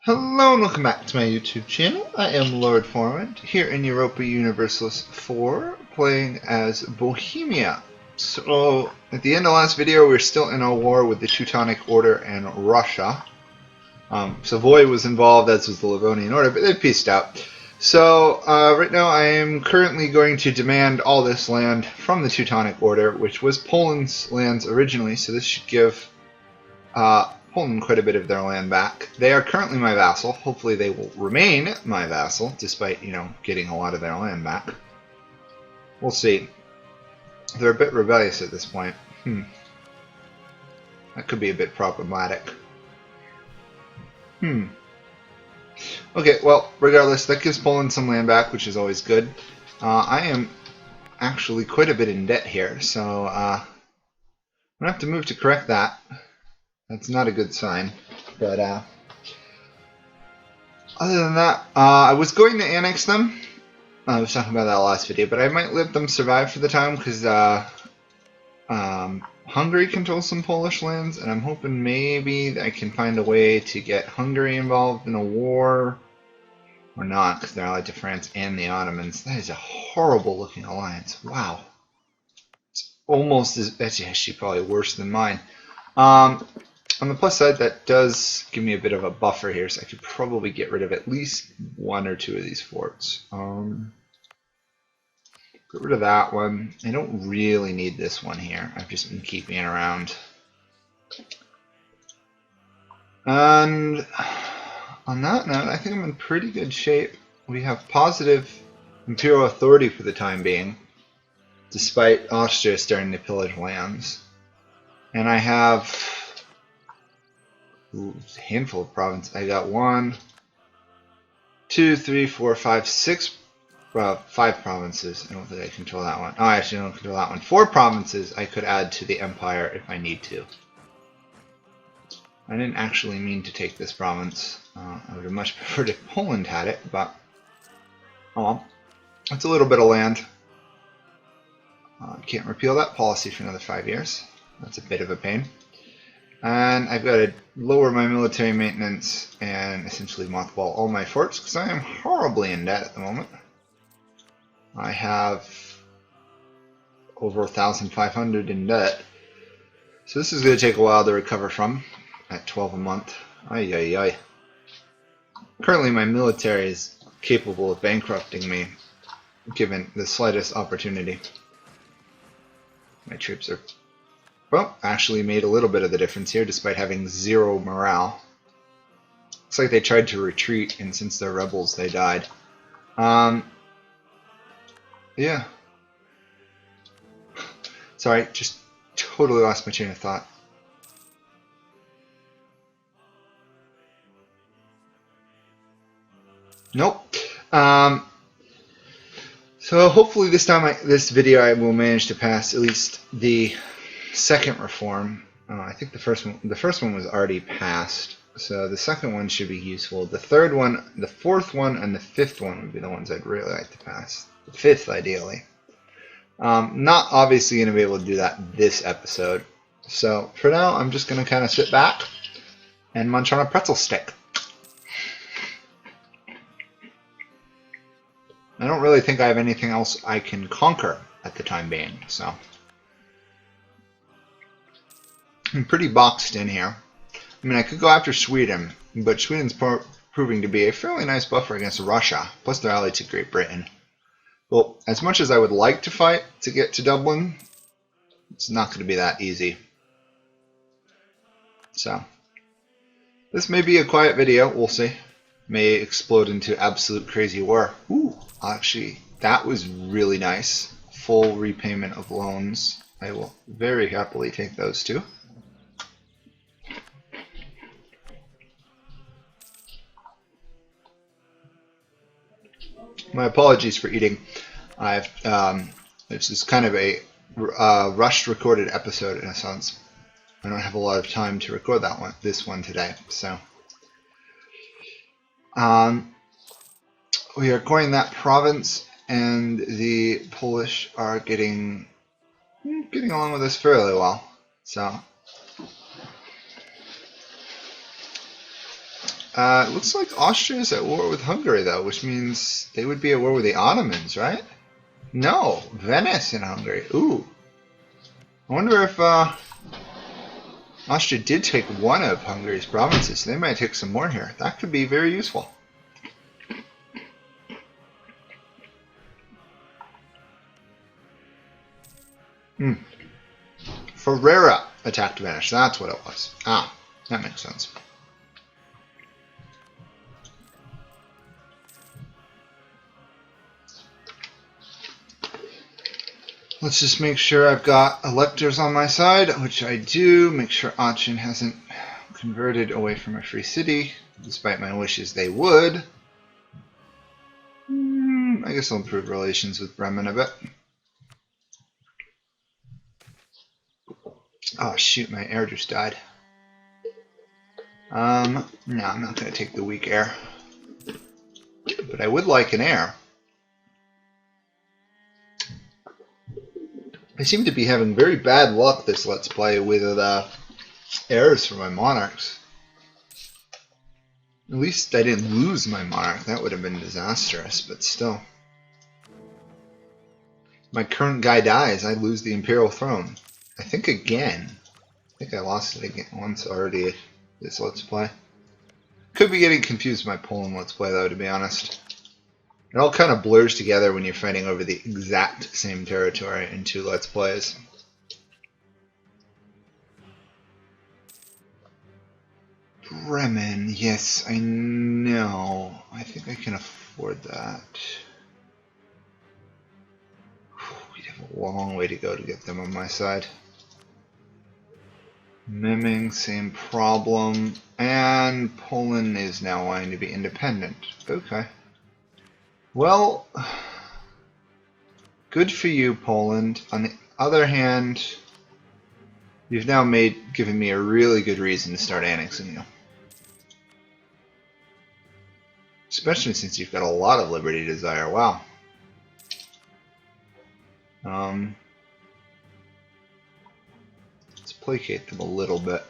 Hello and welcome back to my YouTube channel. I am Lord Forwind here in Europa Universalis 4 playing as Bohemia. So at the end of last video we're still in a war with the Teutonic Order and Russia. Savoy was involved, as was the Livonian Order, but they've peaced out. So right now I am currently going to demand all this land from the Teutonic Order, which was Poland's lands originally, so this should give Poland quite a bit of their land back. They are currently my vassal. Hopefully they will remain my vassal, despite, getting a lot of their land back. We'll see. They're a bit rebellious at this point. That could be a bit problematic. Okay, well, regardless, that gives Poland some land back, which is always good. I am actually quite a bit in debt here, so I'm going to have to move to correct that. That's not a good sign, but other than that, I was going to annex them. I was talking about that last video, but I might let them survive for the time because Hungary controls some Polish lands, and I'm hoping maybe I can find a way to get Hungary involved in a war, or not, because they're allied to France and the Ottomans. That is a horrible looking alliance. Wow, it's almost as that's actually probably worse than mine. On the plus side, that does give me a bit of a buffer here, so I could probably get rid of at least one or two of these forts. Get rid of that one. I don't really need this one here. I've just been keeping it around. And on that note, I think I'm in pretty good shape. We have positive imperial authority for the time being, despite Austria starting to pillage lands. And I have a handful of provinces. I got 1, 2, 3, 4, 5, 6, 5 provinces. I don't think I control that one. Oh, I actually don't control that one. 4 provinces I could add to the empire if I need to. I didn't actually mean to take this province. I would have much preferred if Poland had it, but oh well. It's a little bit of land. Can't repeal that policy for another 5 years. That's a bit of a pain. And I've got to lower my military maintenance and essentially mothball all my forts because I am horribly in debt at the moment. I have over 1,500 in debt. So this is going to take a while to recover from at 12 a month. Ay, ay, ay. Currently my military is capable of bankrupting me given the slightest opportunity. My troops are well, actually made a little bit of the difference here despite having 0 morale. Looks like they tried to retreat, and since they're rebels, they died. Yeah. Sorry, just totally lost my train of thought. Nope. So hopefully this time, this video, I will manage to pass at least the second reform. I think the first one was already passed, so the second one should be useful. The third one, the fourth one, and the fifth one would be the ones I'd really like to pass. The fifth, ideally. Not obviously going to be able to do that this episode. So for now, I'm just going to kind of sit back and munch on a pretzel stick. I don't really think I have anything else I can conquer at the time being, so I'm pretty boxed in here. I mean, I could go after Sweden, but Sweden's proving to be a fairly nice buffer against Russia, plus they're allied to Great Britain. Well, as much as I would like to fight to get to Dublin, it's not going to be that easy. So, this may be a quiet video, we'll see. May explode into absolute crazy war. Ooh, actually, that was really nice. Full repayment of loans. I will very happily take those two. My apologies for eating. This is kind of a rushed recorded episode in a sense. I don't have a lot of time to record this one today, so we are acquiring that province, and the Polish are getting along with us fairly well. So It looks like Austria is at war with Hungary, though, which means they would be at war with the Ottomans, right? No, Venice and Hungary. Ooh. I wonder if Austria did take one of Hungary's provinces. They might take some more here. That could be very useful. Ferrera attacked Venice. That's what it was. Ah, that makes sense. Let's just make sure I've got electors on my side, which I do. Make sure Aachen hasn't converted away from a free city, despite my wishes they would. I guess I'll improve relations with Bremen a bit. Oh shoot, my heir just died. No, I'm not going to take the weak heir. But I would like an heir. I seem to be having very bad luck this Let's Play with heirs for my monarchs. At least I didn't lose my monarch. That would have been disastrous, but still. My current guy dies, I lose the imperial throne. I think again. I think I lost it again once already this Let's Play. Could be getting confused with my Poland Let's Play though, to be honest. It all kind of blurs together when you're fighting over the exact same territory in two Let's Plays. Bremen, yes, I know. I think I can afford that. We'd have a long way to go to get them on my side. Memming, same problem. And Poland is now wanting to be independent. Okay. Well, good for you, Poland. On the other hand, you've now given me a really good reason to start annexing you. Especially since you've got a lot of liberty desire. Wow. Let's placate them a little bit.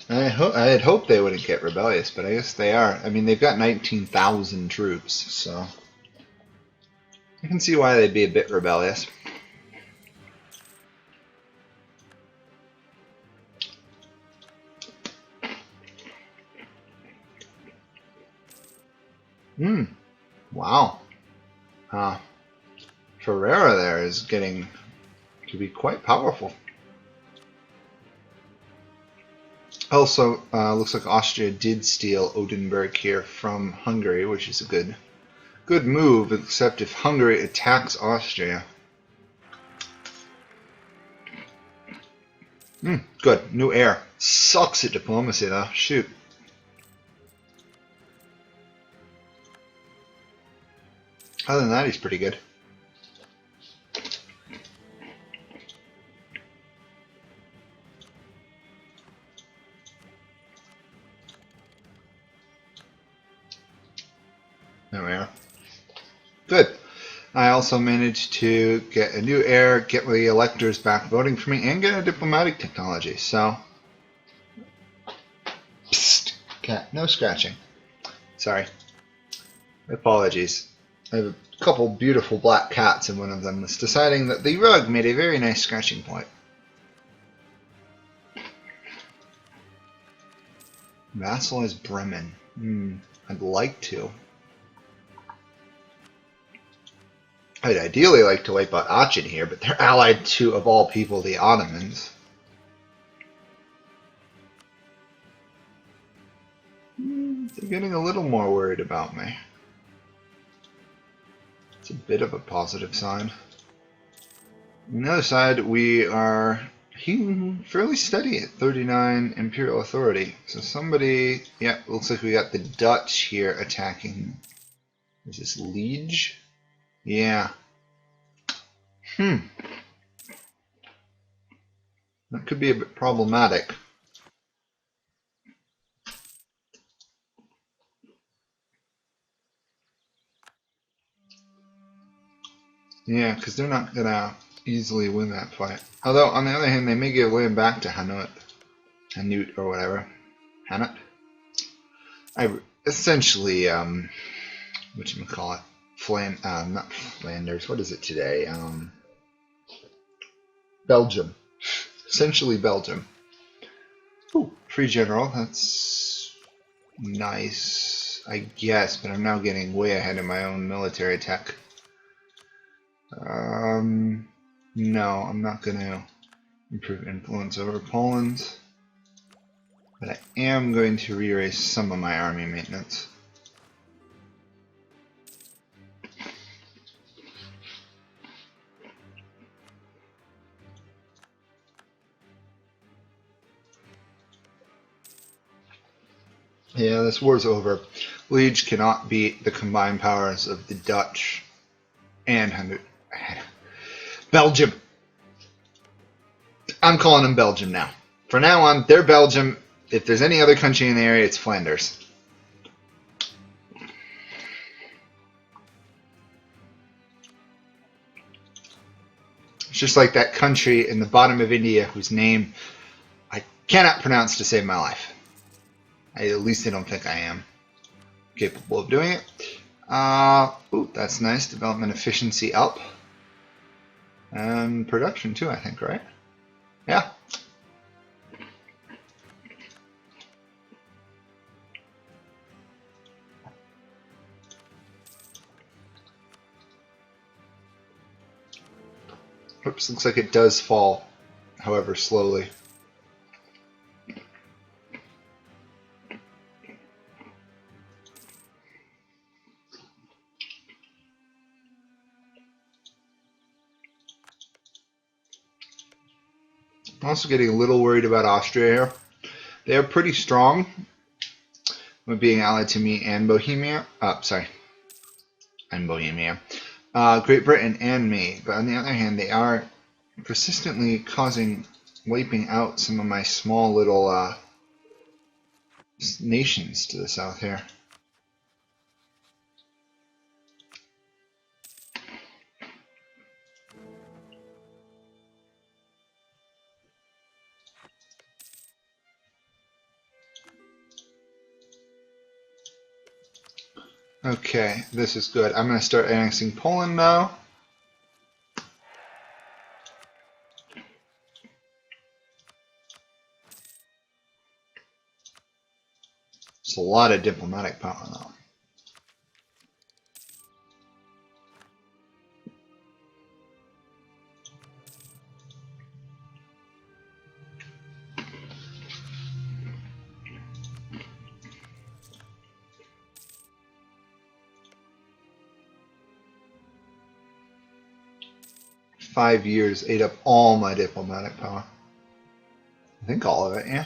I had hoped they wouldn't get rebellious, but I guess they are. I mean, they've got 19,000 troops, so I can see why they'd be a bit rebellious. Wow. Ferrera there is getting to be quite powerful. Also, looks like Austria did steal Oldenburg here from Hungary, which is a good move, except if Hungary attacks Austria. Good. New heir. Sucks at diplomacy, though. Shoot. Other than that, he's pretty good. There we are. Good. I also managed to get a new heir, get the electors back voting for me, and get a diplomatic technology. So, psst, cat, no scratching. Sorry. Apologies. I have a couple beautiful black cats, and one of them was deciding that the rug made a very nice scratching point. Vassalize Bremen. I'd like to. I'd ideally like to wipe out Aachen here, but they're allied to, of all people, the Ottomans. They're getting a little more worried about me. It's a bit of a positive sign. On the other side, we are fairly steady at 39 Imperial Authority. So somebody, yeah, looks like we got the Dutch here attacking. Is this Liege? Yeah. That could be a bit problematic. Yeah, because they're not going to easily win that fight. Although, on the other hand, they may give land back to Hanut or whatever. Hannah. I essentially, whatchamacallit, not Flanders, what is it today? Belgium. Essentially Belgium. Ooh, free general, that's nice, I guess, but I'm now getting way ahead of my own military tech. No, I'm not going to improve influence over Poland, but I am going to re-raise some of my army maintenance. Yeah, this war's over. Liege cannot beat the combined powers of the Dutch and Belgium. I'm calling them Belgium now. From now on, they're Belgium. If there's any other country in the area, it's Flanders. It's just like that country in the bottom of India whose name I cannot pronounce to save my life. At least I don't think I am capable of doing it. Ooh, that's nice. Development efficiency up. And production too, I think, right? Yeah. Oops, looks like it does fall, however slowly. I'm also getting a little worried about Austria here. They are pretty strong with being allied to me and Bohemia. And Bohemia. Great Britain and me. But on the other hand, they are persistently wiping out some of my small little nations to the south here. Okay, this is good. I'm going to start annexing Poland now. It's a lot of diplomatic power though. "5 years ate up all my diplomatic power." I think all of it, yeah.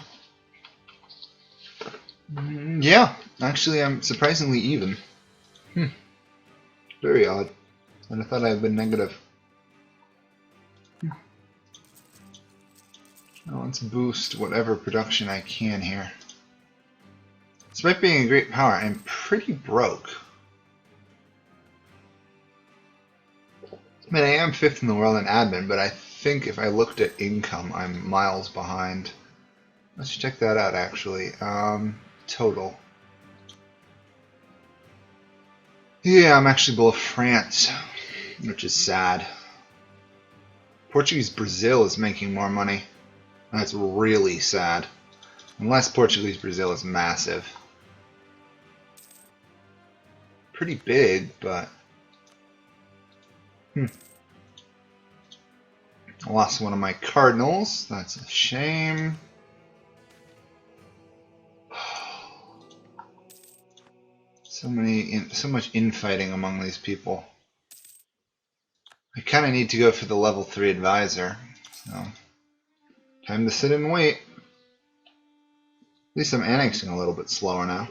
Yeah, actually I'm surprisingly even. Very odd. And I thought I had been negative. Now let's boost whatever production I can here. Despite being a great power, I'm pretty broke. I mean, I am 5th in the world in admin, but I think if I looked at income, I'm miles behind. Let's check that out, actually. Total. Yeah, I'm actually below France, which is sad. Portuguese Brazil is making more money. That's really sad. Unless Portuguese Brazil is massive. Pretty big, but... I lost one of my cardinals. That's a shame. So much infighting among these people. I kind of need to go for the level 3 advisor. So, time to sit and wait. At least I'm annexing a little bit slower now.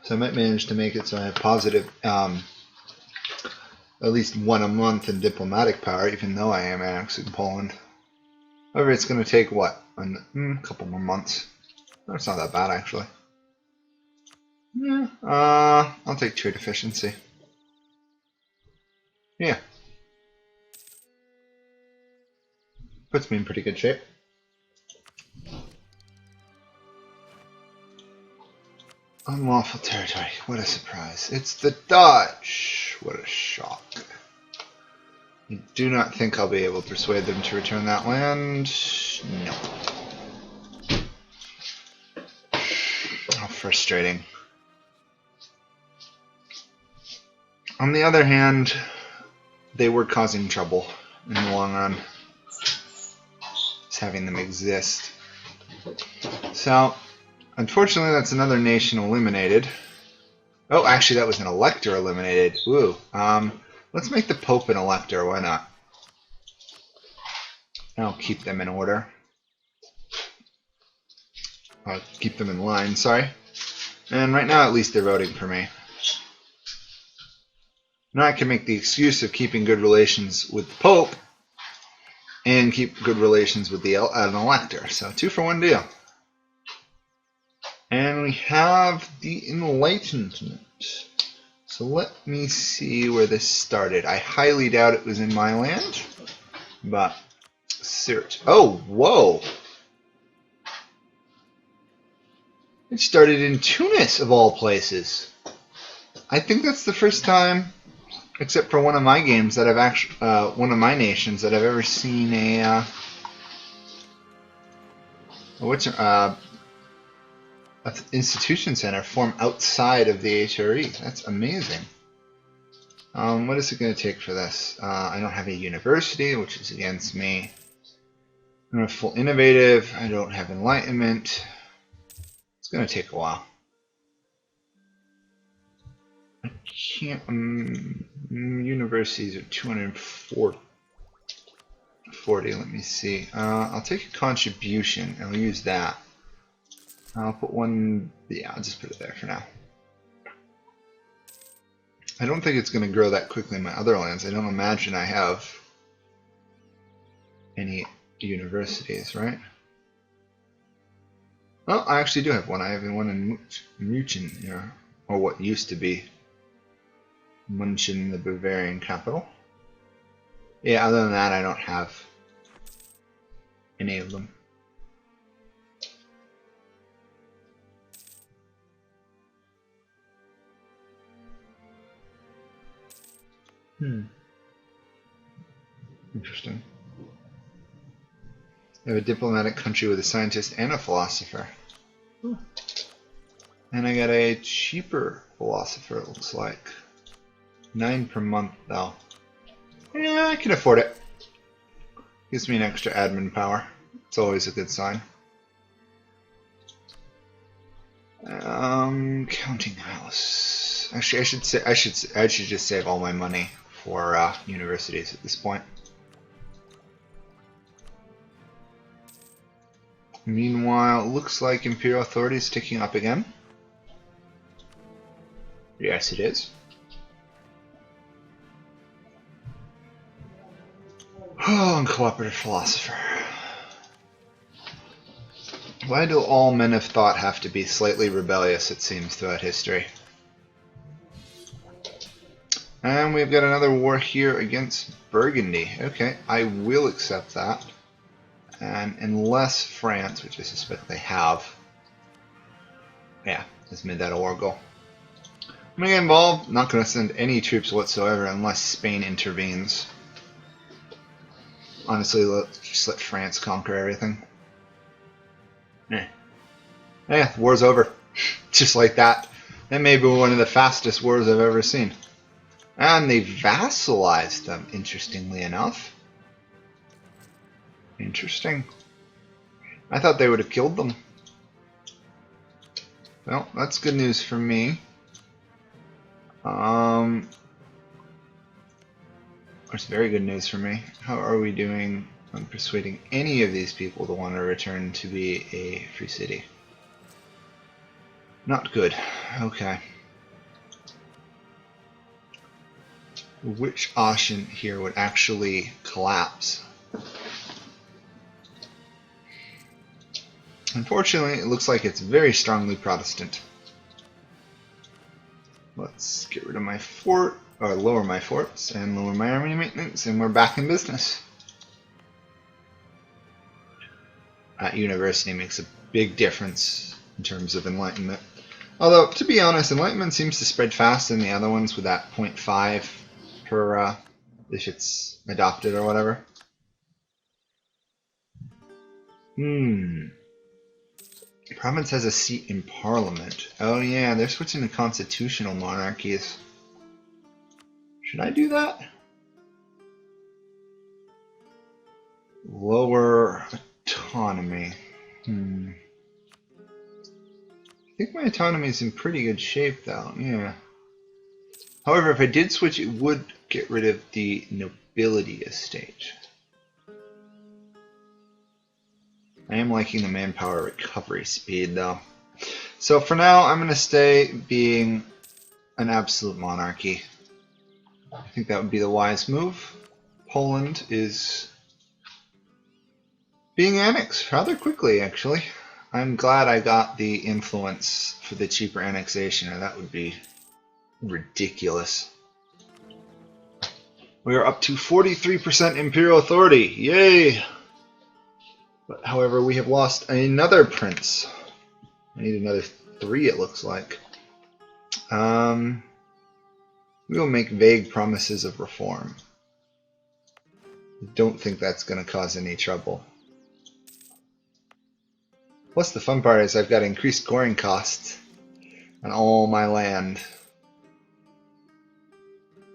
So I might manage to make it so I have positive, at least one a month in diplomatic power, even though I am annexing Poland. However, it's going to take, what, a couple more months. That's not that bad, actually. Yeah, I'll take trade efficiency. Yeah. Puts me in pretty good shape. Unlawful territory. What a surprise. It's the Dutch. What a shock. I do not think I'll be able to persuade them to return that land. No. How frustrating. On the other hand, they were causing trouble in the long run. Just having them exist. So, unfortunately, that's another nation eliminated. Oh, actually, that was an elector eliminated. Ooh. Let's make the Pope an elector. Why not? I'll keep them in order. I'll keep them in line, sorry. And right now, at least they're voting for me. Now I can make the excuse of keeping good relations with the Pope and keep good relations with an elector. So 2-for-1 deal. And we have the Enlightenment. So let me see where this started. I highly doubt it was in my land, but search. Oh, whoa! It started in Tunis, of all places. I think that's the first time, except for one of my games, that I've actually, one of my nations that I've ever seen a, institution center form outside of the HRE. That's amazing. What is it going to take for this? I don't have a university, which is against me. I don't have full innovative. I don't have enlightenment. It's going to take a while. I can't. Universities are 240. Let me see. I'll take a contribution and we'll use that. I'll put one. Yeah, I'll just put it there for now. I don't think it's going to grow that quickly in my other lands. I don't imagine I have any universities, right? Oh, I actually do have one. I have one in München here, or what used to be München, the Bavarian capital. Yeah, other than that, I don't have any of them. Interesting. I have a diplomatic country with a scientist and a philosopher. And I got a cheaper philosopher, it looks like. 9 per month, though. Yeah, I can afford it. Gives me an extra admin power. It's always a good sign. Counting house. Actually, I should just save all my money for universities at this point. Meanwhile, it looks like Imperial Authority is ticking up again. Yes, it is. Oh, and Cooperative Philosopher. Why do all men of thought have to be slightly rebellious, it seems, throughout history? And we've got another war here against Burgundy. Okay, I will accept that. And unless France, which I suspect they have, yeah, has made that a war goal. I'm going to get involved. Not going to send any troops whatsoever unless Spain intervenes. Honestly, just let France conquer everything. Yeah, war's over. Just like that. That may be one of the fastest wars I've ever seen. And they vassalized them, interestingly enough. Interesting. I thought they would have killed them. Well, that's good news for me. It's very good news for me. How are we doing on persuading any of these people to want to return to be a free city? Not good. Okay. Which Ashen here would actually collapse? Unfortunately, it looks like it's very strongly Protestant. Let's get rid of my fort, or lower my forts, and lower my army maintenance, and we're back in business. University makes a big difference in terms of enlightenment. Although, to be honest, Enlightenment seems to spread faster than the other ones with that 0.5 per, if it's adopted or whatever. Province has a seat in Parliament. Oh yeah, they're switching to constitutional monarchies. Should I do that? Lower autonomy. I think my autonomy is in pretty good shape though, yeah. However, if I did switch, it would get rid of the nobility estate. I am liking the manpower recovery speed though. So for now, I'm going to stay being an absolute monarchy. I think that would be the wise move. Poland is being annexed rather quickly, actually. I'm glad I got the influence for the cheaper annexation, or that would be ridiculous. We are up to 43% imperial authority. Yay! But, however, we have lost another prince. I need another 3, it looks like. We will make vague promises of reform. I don't think that's going to cause any trouble. Plus, the fun part is I've got increased scoring costs on all my land.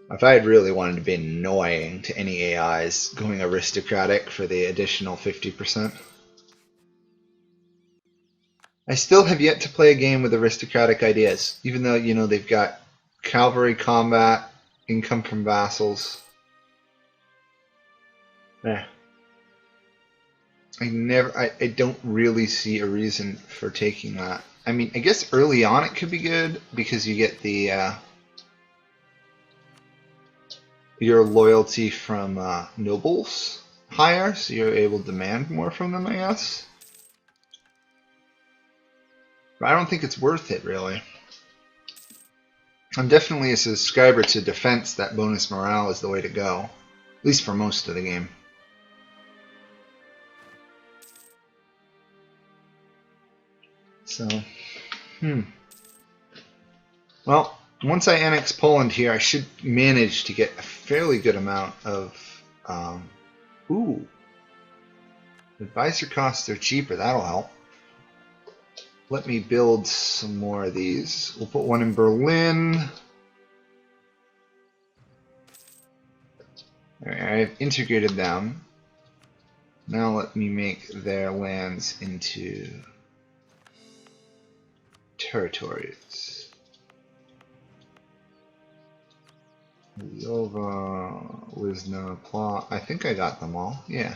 If I had really wanted to be annoying to any AIs, going aristocratic for the additional 50%. I still have yet to play a game with aristocratic ideas, even though, you know, they've got cavalry combat, income from vassals. Yeah. I don't really see a reason for taking that. I mean, I guess early on it could be good because you get the your loyalty from nobles higher, so you're able to demand more from them, I guess. But I don't think it's worth it, really. I'm definitely a subscriber to defense. That bonus morale is the way to go, at least for most of the game. So, well, once I annex Poland here, I should manage to get a fairly good amount of, advisor costs are cheaper, that'll help. Let me build some more of these. We'll put one in Berlin. Alright, I've integrated them. Now let me make their lands into territories. Lvova, Wisna, Plot. I think I got them all. Yeah.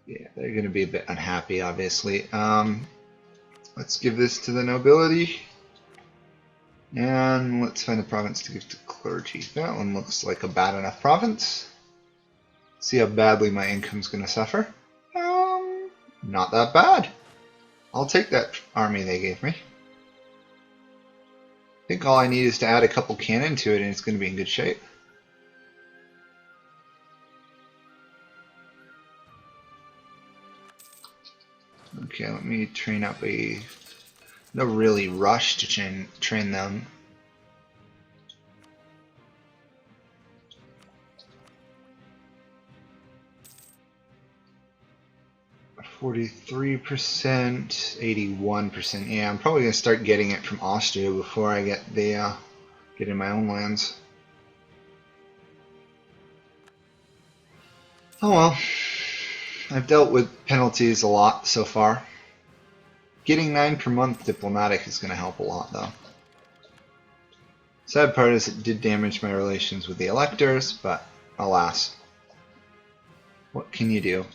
Yeah, they're going to be a bit unhappy, obviously. Let's give this to the nobility. And let's find a province to give to clergy. That one looks like a bad enough province. See how badly my income's going to suffer. Not that bad. I'll take that army they gave me. I think all I need is to add a couple cannon to it and it's going to be in good shape. Okay, let me train up a... No really rush to train them. 43%, 81%. Yeah, I'm probably gonna start getting it from Austria before I get the get in my own lands. Oh well, I've dealt with penalties a lot so far. Getting 9 per month diplomatic is gonna help a lot though. Sad part is it did damage my relations with the electors, but alas, what can you do?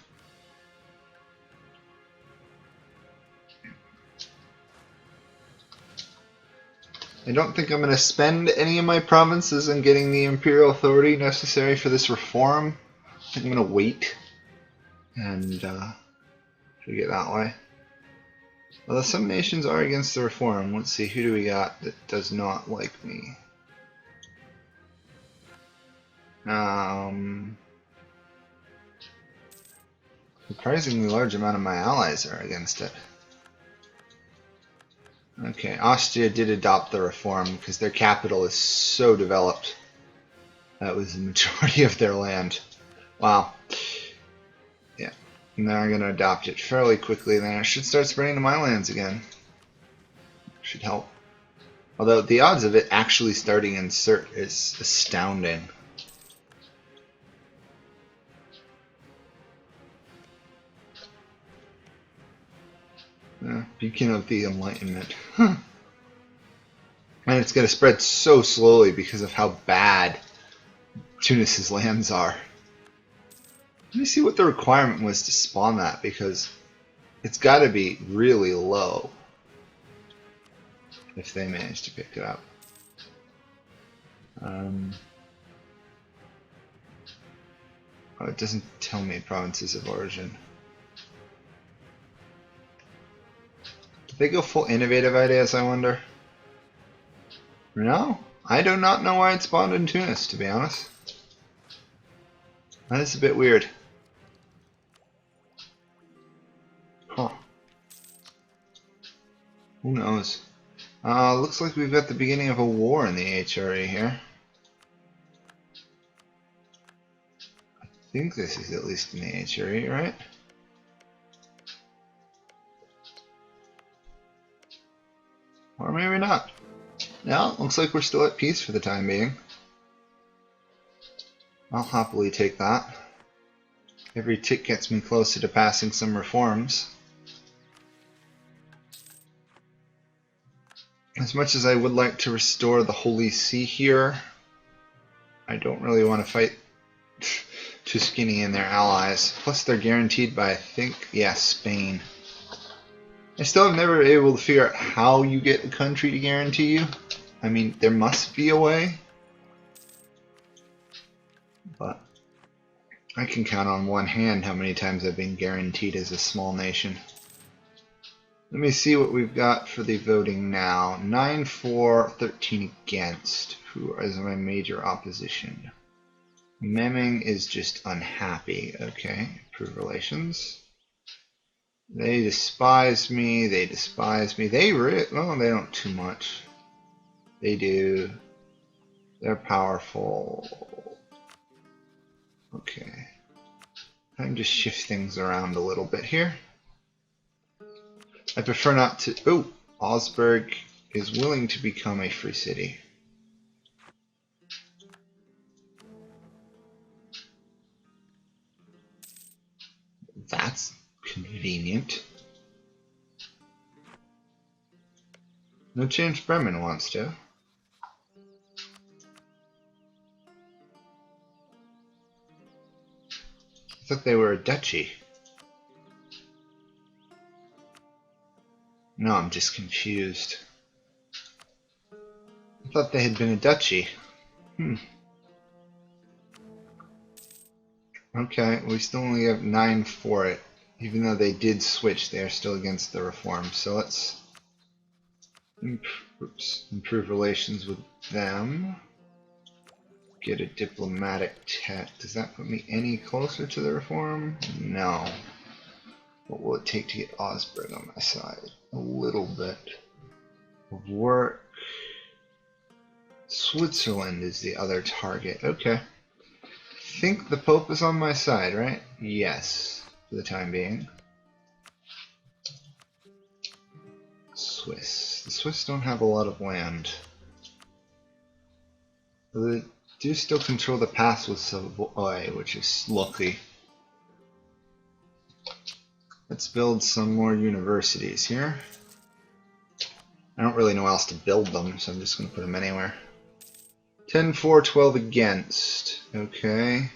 I don't think I'm going to spend any of my provinces on getting the imperial authority necessary for this reform. I think I'm going to wait and figure it that way. Although some nations are against the reform. Let's see, who do we got that does not like me? Surprisingly large amount of my allies are against it. Okay, Austria did adopt the reform because their capital is so developed. That was the majority of their land. Wow. Yeah. Now I'm going to adopt it fairly quickly, then I should start spreading to my lands again. Should help. Although the odds of it actually starting insert is astounding. Beacon of the Enlightenment. And it's going to spread so slowly because of how bad Tunis's lands are. Let me see what the requirement was to spawn that, because it's got to be really low if they manage to pick it up. Oh, it doesn't tell me provinces of origin. Did they go full innovative ideas, I wonder? No? I do not know why it spawned in Tunis, to be honest. That is a bit weird. Huh. Who knows? Looks like we've got the beginning of a war in the HRE here. I think this is at least in the HRE, right? Or maybe not. No, looks like we're still at peace for the time being. I'll happily take that. Every tick gets me closer to passing some reforms. As much as I would like to restore the Holy See here, I don't really want to fight Tuscany and their allies. Plus they're guaranteed by, I think, yeah, Spain. I still have never been able to figure out how you get a country to guarantee you. I mean, there must be a way. But I can count on one hand how many times I've been guaranteed as a small nation. Let me see what we've got for the voting now. 9 for, 13 against. Who is my major opposition? Memming is just unhappy. Okay, improve relations. They despise me. They despise me. Well, they don't too much. They do. They're powerful. Okay. Time to shift things around a little bit here. I prefer not to... Oh! Augsburg is willing to become a free city. That's convenient. No change Bremen wants to. I thought they were a duchy. No, I'm just confused. I thought they had been a duchy. Okay, we still only have 9 for it. Even though they did switch, they are still against the reform. So let's improve relations with them. Get a diplomatic tech. Does that put me any closer to the reform? No. What will it take to get Augsburg on my side? A little bit of work. Switzerland is the other target. Okay. I think the Pope is on my side, right? Yes, for the time being. Swiss. The Swiss don't have a lot of land. They do still control the pass with Savoy, which is lucky. Let's build some more universities here. I don't really know how else to build them, so I'm just going to put them anywhere. 10 for, 12 against. Okay.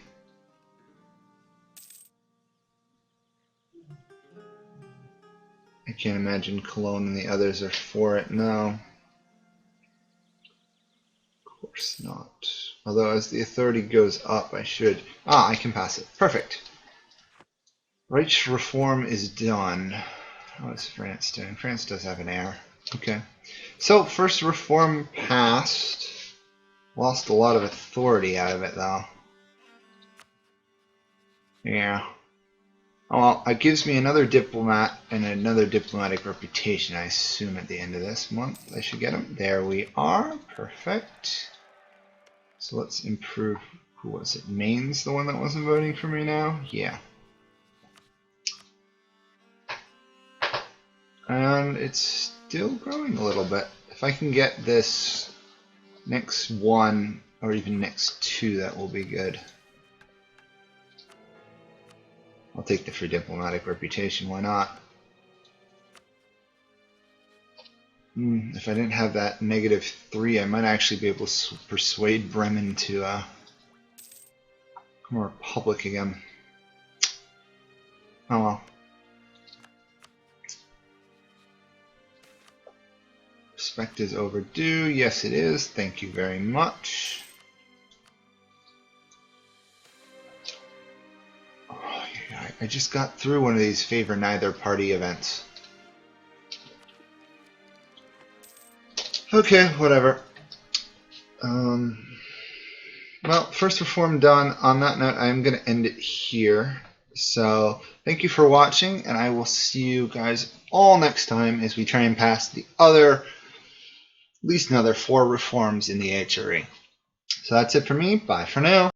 I can't imagine Cologne and the others are for it. No. Of course not. Although as the authority goes up, I should... I can pass it. Perfect. Reichsreform is done. How is France doing? France does have an heir. Okay. So, first reform passed. Lost a lot of authority out of it, though. Yeah. Oh, well, it gives me another diplomat and another diplomatic reputation, I assume, at the end of this month. I should get them. There we are. Perfect. So let's improve. Who was it? Maine's the one that wasn't voting for me now? Yeah. And it's still growing a little bit. If I can get this next one, or even next two, that will be good. I'll take the free diplomatic reputation, why not? If I didn't have that -3, I might actually be able to persuade Bremen to become a republic again. Oh well. Respect is overdue. Yes, it is. Thank you very much. Oh, yeah, I just got through one of these favor neither party events. Okay, whatever. Well, first reform done. On that note, I'm going to end it here. So, thank you for watching, and I will see you guys all next time as we try and pass the other, at least another 4 reforms in the HRE. So that's it for me. Bye for now.